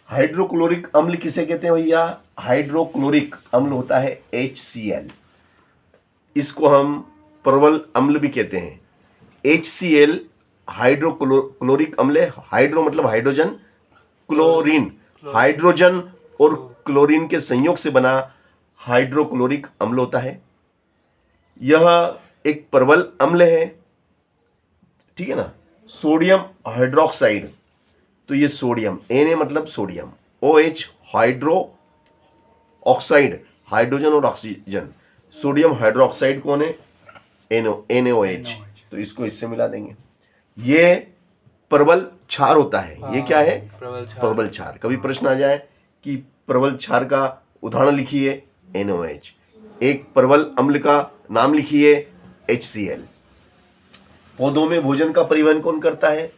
Hydrochloric अम्ल किसे कहते हैं भैया? हाइड्रोक्लोरिक अम्ल होता है HCl, इसको हम प्रबल अम्ल भी कहते हैं। HCl हाइड्रोक्लोरिक अम्ल है। हाइड्रो मतलब हाइड्रोजन, क्लोरीन, हाइड्रोजन और क्लोरीन के संयोग से बना हाइड्रोक्लोरिक अम्ल होता है। यह एक प्रबल अम्ल है, ठीक है ना। सोडियम हाइड्रोक्साइड, तो ये सोडियम, Na मतलब sodium, OH hydro oxide, hydrogen और ऑक्सीजन, सोडियम हाइड्रोक्साइड कौन है? NaOH, तो इसको इससे मिला देंगे। ये प्रबल क्षार होता है। ये क्या है? प्रबल क्षार। कभी प्रश्न आ जाए कि प्रबल क्षार का उदाहरण लिखिए, NaOH। एक प्रबल अम्ल का नाम लिखिए, HCl। पौधों में भोजन का परिवहन कौन करता है?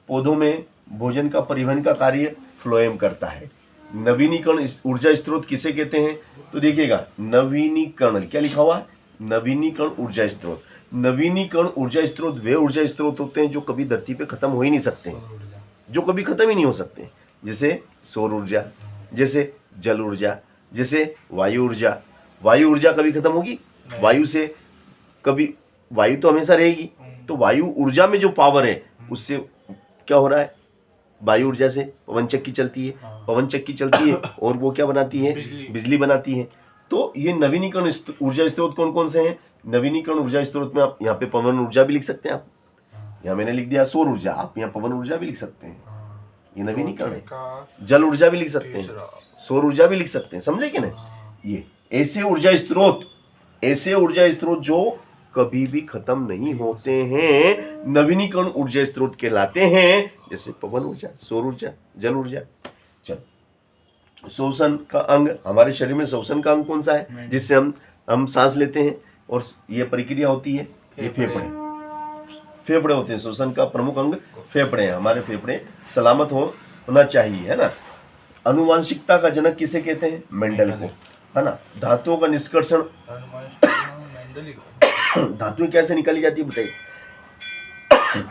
पौधों में भोजन का परिवहन का कार्य फ्लोएम करता है। नवीनीकरण ऊर्जा स्रोत किसे कहते हैं? तो देखिएगा, नवीनीकरण क्या लिखा हुआ है? नवीनीकरण ऊर्जा स्रोत। नवीनीकरण ऊर्जा स्रोत वे ऊर्जा स्रोत होते हैं जो कभी धरती पे खत्म हो ही नहीं सकते, जो कभी खत्म ही नहीं हो सकते। जैसे सौर ऊर्जा, जैसे जल ऊर्जा, जैसे वायु ऊर्जा। वायु ऊर्जा कभी खत्म होगी? वायु से कभी, वायु तो हमेशा रहेगी। तो वायु ऊर्जा में जो पावर है उससे क्या हो रहा है? वायु ऊर्जा से पवन चक्की चलती है, पवन चक्की चलती है और वो क्या बनाती है? बिजली बनाती है। तो ये नवीनीकरण ऊर्जा स्रोत कौन कौन से हैं? नवीनीकरण ऊर्जा स्रोत में आप यहाँ पे पवन ऊर्जा भी लिख सकते हैं। आप यहाँ मैंने लिख दिया सौर ऊर्जा, आप यहाँ पवन ऊर्जा भी लिख सकते हैं, ये नवीनीकरण है। जल ऊर्जा भी लिख सकते हैं, सौर ऊर्जा भी लिख सकते हैं, समझे कि नहीं? ये ऐसे ऊर्जा स्रोत जो कभी भी खत्म नहीं होते हैं, नवीनीकरण ऊर्जा स्रोत कहलाते हैं। जैसे पवन ऊर्जा, सौर ऊर्जा, जल ऊर्जा। चल, श्वसन का अंग, हमारे शरीर में श्वसन का अंग कौन सा है? जिससे हम सांस लेते हैं और ये प्रक्रिया होती है, ये फेफड़े होते हैं। श्वसन का प्रमुख अंग फेफड़े हैं। हमारे फेफड़े सलामत होना चाहिए, है ना। अनुवांशिकता का जनक किसे कहते हैं? मेंडल को, है ना। धातुओं का निष्कर्षण, धातुएं कैसे निकाली जाती है बताइए?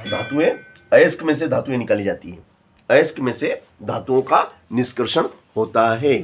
धातुएं अयस्क में से धातुएं निकाली जाती है, अयस्क में से धातुओं का निष्कर्षण होता है।